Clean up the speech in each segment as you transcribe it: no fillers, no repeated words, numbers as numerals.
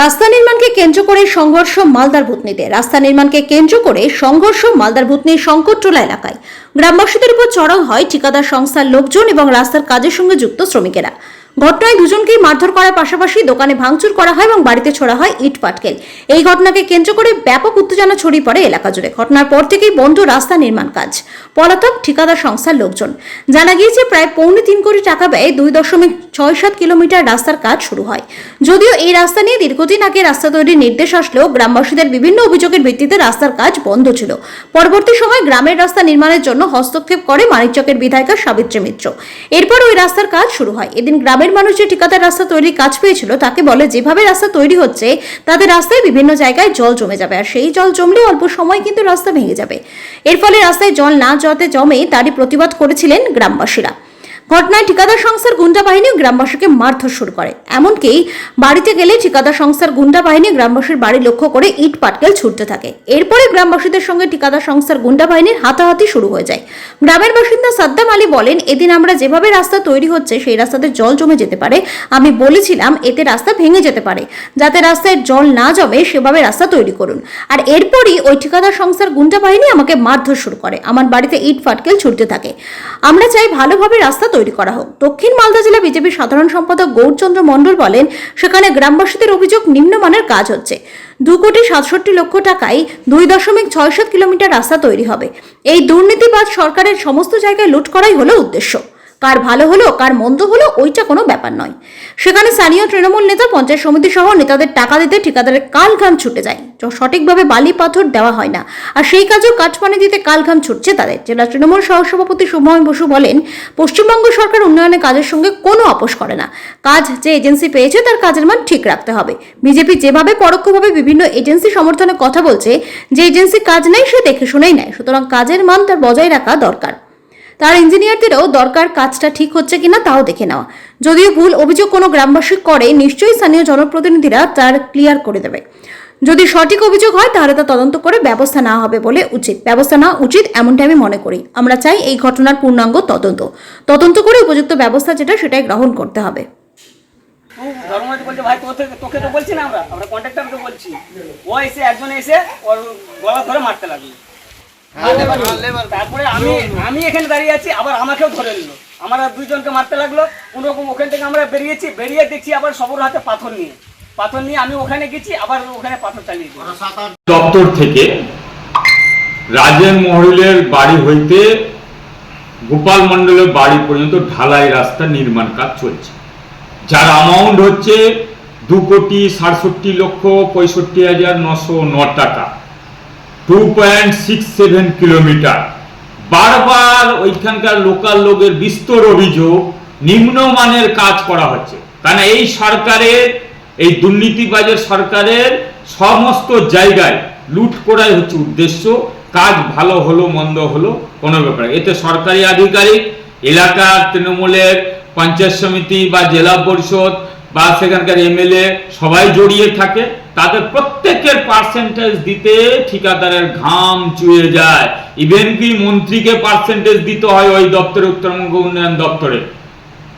রাস্তা নির্মাণকে কেন্দ্র করে সংঘর্ষ মালদার ভূতনিতে। রাস্তা নির্মাণকে কেন্দ্র করে সংঘর্ষ মালদার ভূতনির শঙ্করটোলা এলাকায়। গ্রামবাসীদের উপর চড়াও হয় ঠিকাদার সংস্থার লোকজন এবং রাস্তার কাজের সঙ্গে যুক্ত শ্রমিকেরা। ঘটনায় দুজনকেই মারধর করার পাশাপাশি দোকানে ভাঙচুর করা হয় এবং বাড়িতে ছোড়া হয় ইট পাটকেল। এই ঘটনাকে কেন্দ্র করে ব্যাপক উত্তেজনা ছড়িয়ে পড়ে এলাকা জুড়ে। ঘটনার পর থেকেই বন্ধ রাস্তা নির্মাণ কাজ। পলাতক ঠিকাদার সংস্থার লোকজন। জানা গিয়েছে প্রায় 3.25 কোটি টাকা ব্যয়ে 2.67 কিলোমিটার রাস্তার কাজ শুরু হয়। যদিও এই রাস্তা নিয়ে দীর্ঘদিন আগে রাস্তা তৈরির নির্দেশ আসলেও গ্রামবাসীদের বিভিন্ন অভিযোগের ভিত্তিতে রাস্তার কাজ বন্ধ ছিল। পরবর্তী সময় গ্রামের রাস্তা নির্মাণের জন্য হস্তক্ষেপ করে মানিকচকের বিধায়িকা সাবিত্রী মিত্র। এরপর ওই রাস্তার কাজ শুরু হয়। এদিন গ্রামের মানুষ যে ঠিকাদার রাস্তা তৈরির কাজ পেয়েছিল তাকে বলে, যেভাবে রাস্তা তৈরি হচ্ছে তাদের রাস্তায় বিভিন্ন জায়গায় জল জমে যাবে, আর সেই জল জমলে অল্প সময় কিন্তু রাস্তা ভেঙে যাবে। এর ফলে রাস্তায় জল না যাতে জমে তারই প্রতিবাদ করেছিলেন গ্রামবাসীরা। ঘটনায় ঠিকাদার সংস্থার গুন্ডা বাহিনী গ্রামবাসীকে মারধর শুরু করে। এমনকি বাড়িতে গেলে ঠিকাদার সংস্থার গুন্ডা বাহিনী গ্রামবাসীর বাড়ি লক্ষ্য করে ইট পাটকেল ছুটতে থাকে। এরপরে গ্রামবাসীদের সঙ্গে ঠিকাদার সংস্থার গুন্ডা বাহিনীর হাতাহাতি শুরু হয়ে যায়। গ্রামের বাসিন্দা সাদ্দাম আলী বলেন, এদিন আমরা যেভাবে রাস্তা তৈরি হচ্ছে সেই রাস্তাতে জল জমে যেতে পারে। আমি বলেছিলাম এতে রাস্তা ভেঙে যেতে পারে, যাতে রাস্তায় জল না জমে সেভাবে রাস্তা তৈরি করুন। আর এরপরই ওই ঠিকাদার সংস্থার গুন্ডা বাহিনী আমাকে মারধর শুরু করে। আমার বাড়িতে ইট পাটকেল ছুটতে থাকে। আমরা চাই ভালোভাবে রাস্তা তৈরি করা হোক। দক্ষিণ মালদা জেলা বিজেপির সাধারণ সম্পাদক গৌরচন্দ্র মণ্ডল বলেন, সেখানে গ্রামবাসীদের অভিযোগ নিম্নমানের কাজ হচ্ছে। 2,67,00,000 টাকায় 2.67 কিলোমিটার রাস্তা তৈরি হবে। এই দুর্নীতিবাজ সরকারের সমস্ত জায়গায় লুট করাই হলো উদ্দেশ্য। কার ভালো হলো কার মন্দ হলো ওইটা কোনো ব্যাপার নয়। সেখানে স্থানীয় তৃণমূল নেতা, পঞ্চায়েত সমিতি সহ নেতাদের টাকা দিতে ঠিকাদারের কাল ঘাম ছুটে যায়। সঠিকভাবে বালি পাথর দেওয়া হয় না, আর সেই কাজেও কাঠপানি দিতে কাল ঘাম ছুটছে তাদের। জেলা তৃণমূল সহসভাপতি শুভময় বসু বলেন, পশ্চিমবঙ্গ সরকার উন্নয়নের কাজের সঙ্গে কোনো আপোষ করে না। কাজ যে এজেন্সি পেয়েছে তার কাজের মান ঠিক রাখতে হবে। বিজেপি যেভাবে পরোক্ষভাবে বিভিন্ন এজেন্সি সমর্থনে কথা বলছে, যে এজেন্সি কাজ নেই সে দেখে শুনেই নেয়। সুতরাং কাজের মান তার বজায় রাখা দরকার। তার ইঞ্জিনিয়ারদেরও দরকার কাজটা ঠিক হচ্ছে কিনা তাও দেখে নেওয়া। যদিও ভুল অভিযোগ কোনো গ্রামবাসী করে, নিশ্চয়ই স্থানীয় জনপ্রতিনিধিরা তার ক্লিয়ার করে দেবে। যদি সঠিক অভিযোগ হয় তাহলে তা তদন্ত করে ব্যবস্থা নেওয়া হবে বলে ব্যবস্থা নেওয়া উচিত এমনটা আমি মনে করি। আমরা চাই এই ঘটনার পূর্ণাঙ্গ তদন্ত করে উপযুক্ত ব্যবস্থা যেটা সেটাই গ্রহণ করতে হবে। ভাই তোকে তো বলছি না, আমরা কন্ট্রাক্টরকে বলছি, ও এসে একজন এসে ওর গলা ধরে মারতে লাগলো। তারপরে আমি এখানে দাঁড়িয়ে আছি, আবার আমাকেও ধরে নিল। আমরা দুইজনকে মারতে লাগলো। কোনোরকম ওখান থেকে আমরা বেরিয়ে দেখছি আবার সবর হাতে পাথর নিয়ে আমি ওখানে গেছি, আবার ওখানে পাথর চালিয়েছি। দপ্তর থেকে রাজেন মহলের বাড়ি হইতে গোপাল মন্ডলের বাড়ি পর্যন্ত ঢালাই রাস্তা নির্মাণ কাজ চলছে, যার অ্যামাউন্ট হচ্ছে 2,67,65,909 টাকা, 2.67 কিলোমিটার। বারবার ওইখানকার লোকাল লোকের বিস্তর অভিযোগ নিম্নমানের কাজ করা হচ্ছে। কারণ এই সরকারের, এই দুর্নীতিবাজের সরকারের সমস্ত জায়গায় লুট করাই হচ্ছে উদ্দেশ্য। কাজ ভালো হলো মন্দ হলো কোনো ব্যাপার। এতে সরকারি আধিকারিক, এলাকার তৃণমূলের পঞ্চায়েত সমিতি বা জেলা পরিষদ বা সেখানকার এমএলএ সবাই জড়িয়ে থাকে। তাদের প্রত্যেকের পার্সেন্টেজ দিতে ঠিকাদারের ঘাম চুয়ে যায়। ইভেন কি মন্ত্রীকে পার্সেন্টেজ দিতে হয় ওই দপ্তরে, উত্তরবঙ্গ উন্নয়ন দপ্তরে,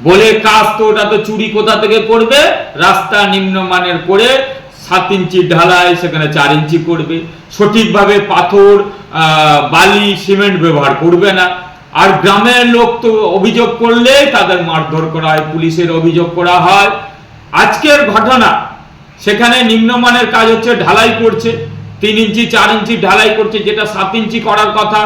বলে কাজ তো ওটা তো চুরি কোথা থেকে করবে। রাস্তা নিম্নমানের করে 7 ইঞ্চি ঢালাই, সেখানে 4 ইঞ্চি করবে। সঠিকভাবে পাথর, বালি, সিমেন্ট ব্যবহার করবে না। আর গ্রামের লোক তো অভিযোগ করলে তাদের মারধর করা হয়, পুলিশের অভিযোগ করা হয়। আজকের ঘটনা, সেখানে নিম্নমানের কাজ হচ্ছে, ঢালাই করছে 3 ইঞ্চি 4 ইঞ্চি ঢালাই করছে, যেটা 7 ইঞ্চি করার কথা।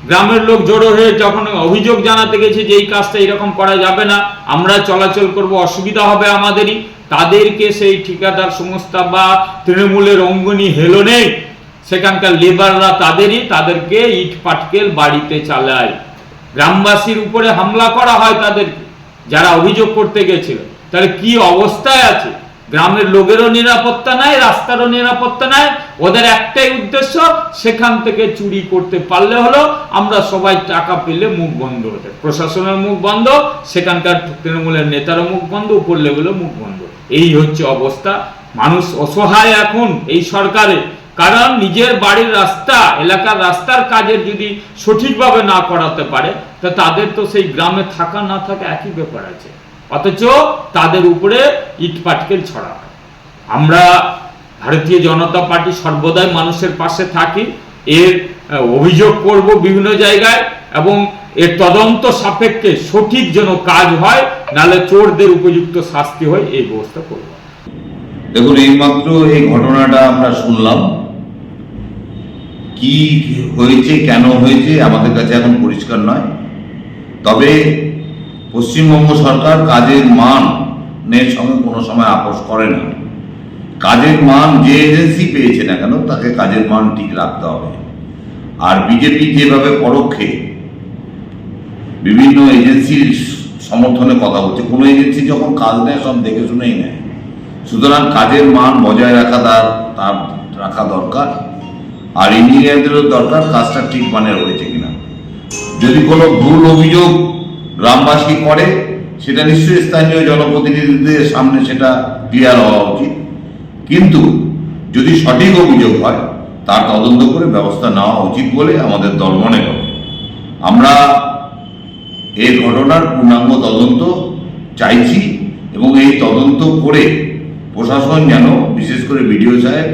গ্রামের লোক জড়ো হয়ে যখন অভিযোগ জানাতে গেছে যে এই কাজটা এরকম করা যাবে না, আমরা চলাচল করব, অসুবিধা হবে আমাদেরই, তাদেরকে সেই ঠিকাদার সংস্থা বা তৃণমূলের অঙ্গনী হেলো নেই, সেখানকার লেবাররা তাদেরকে ইট পাটকেল বাড়িতে চালায়। গ্রামবাসীর উপরে হামলা করা হয় তাদেরকে, যারা অভিযোগ করতে গেছিল। তাহলে কি অবস্থায় আছে? গ্রামের লোকেরও নিরাপত্তা নাই, রাস্তারও নিরাপত্তা নাই। ওদের একটাই উদ্দেশ্য, সেখান থেকে চুরি করতে পারলে হলো, আমরা সবাই টাকা পেলে মুখ বন্ধ হতে। প্রশাসনের মুখ বন্ধ, সেখানকার তৃণমূলের নেতারও মুখ বন্ধ, উপর লেভেলের মুখ বন্ধ। এই হচ্ছে অবস্থা। মানুষ অসহায় এখন এই সরকারে। কারণ নিজের বাড়ির রাস্তা, এলাকার রাস্তার কাজের যদি সঠিকভাবে না করাতে পারে, তা তাদের তো সেই গ্রামে থাকা না থাকা একই ব্যাপার আছে। অথচ তাদের উপরে ইট পাটকেল ছড়া হয়। আমরা ভারতীয় জনতা পার্টি সর্বদাই মানুষের পাশে থাকি। এর অভিযোগ করব বিভিন্ন জায়গায় এবং এর তদন্ত সাপেক্ষে সঠিক যেন কাজ হয়, নাহলে চোরদের উপযুক্ত শাস্তি হয়, এই ব্যবস্থা করব। দেখুন, এইমাত্র এই ঘটনাটা আমরা শুনলাম। কি হয়েছে, কেন হয়েছে আমাদের কাছে এখন পরিষ্কার নয়। তবে পশ্চিমবঙ্গ সরকার কাজের মানের সঙ্গে কোনো সময় আপোষ করে না। কাজের মান যে এজেন্সি পেয়েছে না কেন, তাকে কাজের মান ঠিক রাখতে হবে। আর বিজেপি যেভাবে পরোক্ষে বিভিন্ন এজেন্সির সমর্থনে কথা বলছে, কোনো এজেন্সি যখন কাজ নেয় সব দেখে শুনেই নেয়। সুতরাং কাজের মান বজায় রাখা দরকার। আর ইঞ্জিনিয়ারদেরও দরকার কাজটা ঠিক মানের হয়েছে কিনা। যদি কোনো ভুল অভিযোগ গ্রামবাসী করে, সেটা নিশ্চয়ই স্থানীয় জনপ্রতিনিধিদের সামনে সেটা ক্লিয়ার হওয়া উচিত। কিন্তু যদি সঠিক অভিযোগ হয়, তার তদন্ত করে ব্যবস্থা নেওয়া উচিত বলে আমাদের দল মনে করে। আমরা এই ঘটনার পূর্ণাঙ্গ তদন্ত চাইছি এবং এই তদন্ত করে প্রশাসন যেন, বিশেষ করে বিডিও সাহেব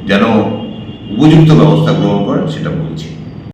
যেন উপযুক্ত ব্যবস্থা গ্রহণ করেন, সেটা বলছি।